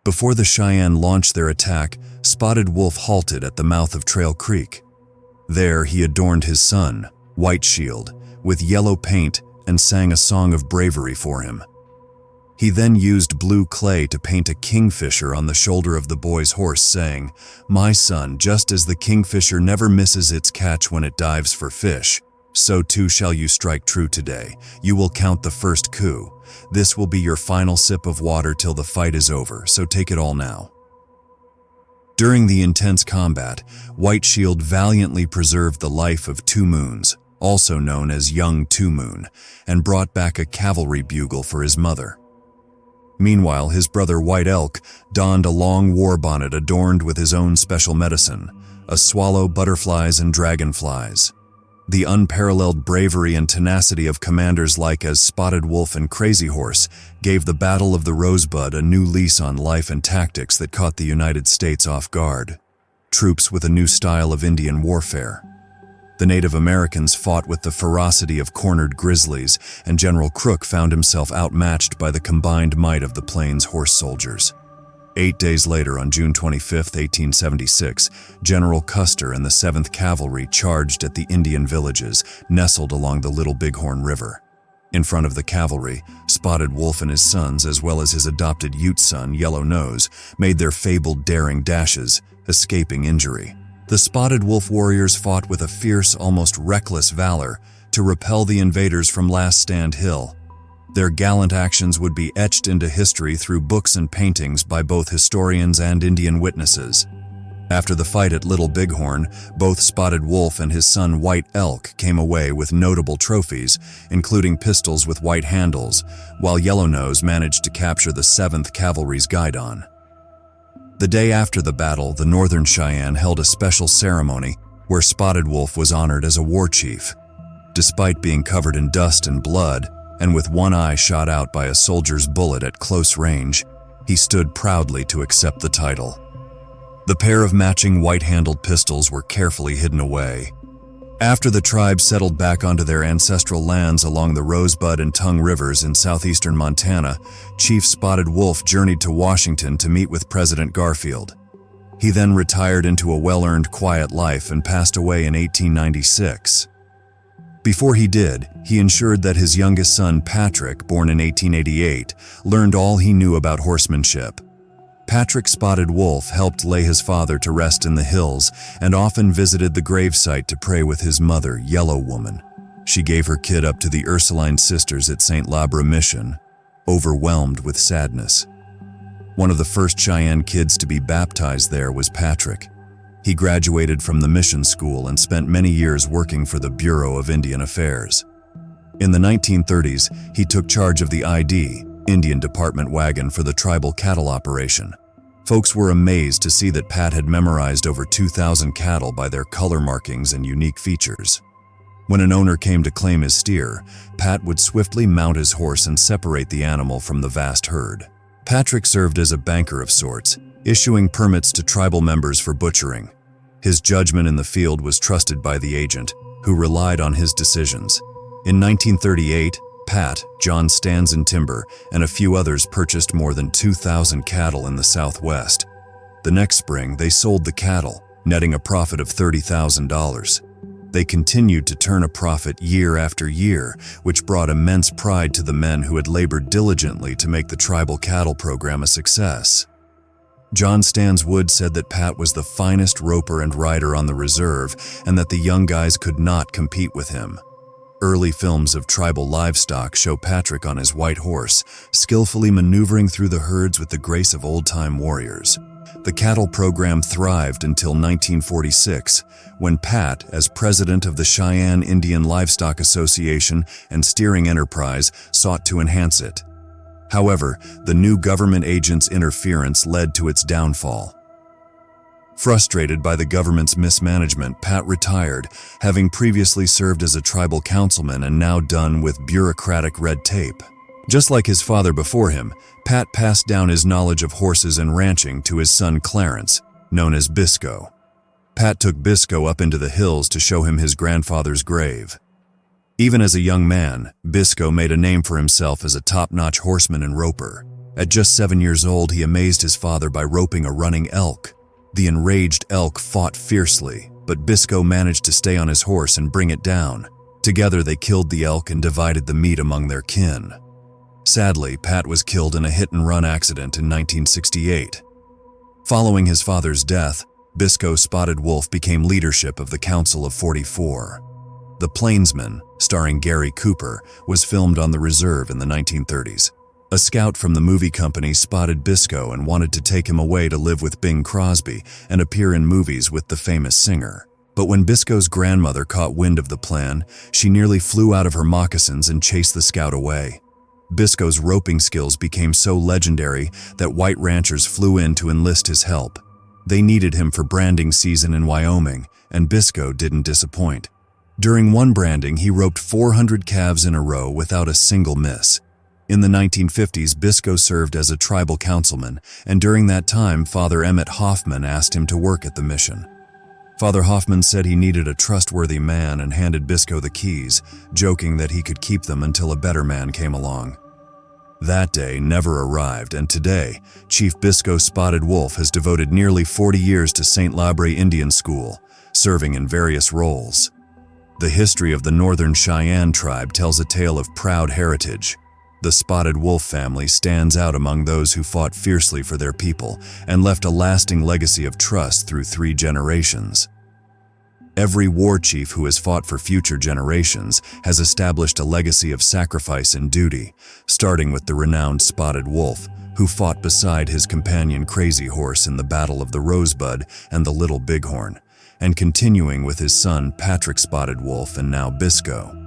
Before the Cheyenne launched their attack, Spotted Wolf halted at the mouth of Trail Creek. There he adorned his son, White Shield, with yellow paint and sang a song of bravery for him. He then used blue clay to paint a kingfisher on the shoulder of the boy's horse, saying, "My son, just as the kingfisher never misses its catch when it dives for fish, so too shall you strike true today. You will count the first coup. This will be your final sip of water till the fight is over, so take it all now." During the intense combat, White Shield valiantly preserved the life of Two Moons, also known as Young Two Moon, and brought back a cavalry bugle for his mother. Meanwhile, his brother White Elk donned a long war bonnet adorned with his own special medicine, a swallow, butterflies, and dragonflies. The unparalleled bravery and tenacity of commanders like as Spotted Wolf and Crazy Horse gave the Battle of the Rosebud a new lease on life and tactics that caught the United States off guard. Troops with a new style of Indian warfare. The Native Americans fought with the ferocity of cornered grizzlies, and General Crook found himself outmatched by the combined might of the Plains horse soldiers. 8 days later, on June 25, 1876, General Custer and the 7th Cavalry charged at the Indian villages nestled along the Little Bighorn River. In front of the cavalry, Spotted Wolf and his sons, as well as his adopted Ute son, Yellow Nose, made their fabled daring dashes, escaping injury. The Spotted Wolf warriors fought with a fierce, almost reckless valor to repel the invaders from Last Stand Hill. Their gallant actions would be etched into history through books and paintings by both historians and Indian witnesses. After the fight at Little Bighorn, both Spotted Wolf and his son White Elk came away with notable trophies, including pistols with white handles, while Yellow Nose managed to capture the 7th Cavalry's guidon. The day after the battle, the Northern Cheyenne held a special ceremony where Spotted Wolf was honored as a war chief. Despite being covered in dust and blood, and with one eye shot out by a soldier's bullet at close range, he stood proudly to accept the title. The pair of matching white-handled pistols were carefully hidden away. After the tribe settled back onto their ancestral lands along the Rosebud and Tongue Rivers in southeastern Montana, Chief Spotted Wolf journeyed to Washington to meet with President Garfield. He then retired into a well-earned quiet life and passed away in 1896. Before he did, he ensured that his youngest son, Patrick, born in 1888, learned all he knew about horsemanship. Patrick Spotted Wolf helped lay his father to rest in the hills and often visited the gravesite to pray with his mother, Yellow Woman. She gave her kid up to the Ursuline Sisters at St. Labra Mission, overwhelmed with sadness. One of the first Cheyenne kids to be baptized there was Patrick. He graduated from the mission school and spent many years working for the Bureau of Indian Affairs. In the 1930s, he took charge of the ID, Indian Department wagon for the tribal cattle operation. Folks were amazed to see that Pat had memorized over 2,000 cattle by their color markings and unique features. When an owner came to claim his steer, Pat would swiftly mount his horse and separate the animal from the vast herd. Patrick served as a banker of sorts, issuing permits to tribal members for butchering. His judgment in the field was trusted by the agent, who relied on his decisions. In 1938, Pat, John Stanzen Timber, and a few others purchased more than 2,000 cattle in the Southwest. The next spring, they sold the cattle, netting a profit of $30,000. They continued to turn a profit year after year, which brought immense pride to the men who had labored diligently to make the tribal cattle program a success. John Stanswood said that Pat was the finest roper and rider on the reserve and that the young guys could not compete with him. Early films of tribal livestock show Patrick on his white horse, skillfully maneuvering through the herds with the grace of old-time warriors. The cattle program thrived until 1946, when Pat, as president of the Cheyenne Indian Livestock Association and Steering Enterprise, sought to enhance it. However, the new government agent's interference led to its downfall. Frustrated by the government's mismanagement, Pat retired, having previously served as a tribal councilman and now done with bureaucratic red tape. Just like his father before him, Pat passed down his knowledge of horses and ranching to his son Clarence, known as Bisco. Pat took Bisco up into the hills to show him his grandfather's grave. Even as a young man, Bisco made a name for himself as a top-notch horseman and roper. At just 7 years old, he amazed his father by roping a running elk. The enraged elk fought fiercely, but Bisco managed to stay on his horse and bring it down. Together they killed the elk and divided the meat among their kin. Sadly, Pat was killed in a hit-and-run accident in 1968. Following his father's death, Bisco Spotted Wolf became leadership of the Council of 44. The Plainsman, starring Gary Cooper, was filmed on the reserve in the 1930s. A scout from the movie company spotted Bisco and wanted to take him away to live with Bing Crosby and appear in movies with the famous singer. But when Bisco's grandmother caught wind of the plan, she nearly flew out of her moccasins and chased the scout away. Bisco's roping skills became so legendary that white ranchers flew in to enlist his help. They needed him for branding season in Wyoming, and Bisco didn't disappoint. During one branding, he roped 400 calves in a row without a single miss. In the 1950s, Bisco served as a tribal councilman, and during that time, Father Emmett Hoffman asked him to work at the mission. Father Hoffman said he needed a trustworthy man and handed Bisco the keys, joking that he could keep them until a better man came along. That day never arrived, and today, Chief Bisco Spotted Wolf has devoted nearly 40 years to St. Labre Indian School, serving in various roles. The history of the Northern Cheyenne tribe tells a tale of proud heritage. The Spotted Wolf family stands out among those who fought fiercely for their people and left a lasting legacy of trust through 3 generations. Every war chief who has fought for future generations has established a legacy of sacrifice and duty, starting with the renowned Spotted Wolf, who fought beside his companion Crazy Horse in the Battle of the Rosebud and the Little Bighorn, and continuing with his son Patrick Spotted Wolf and now Bisco.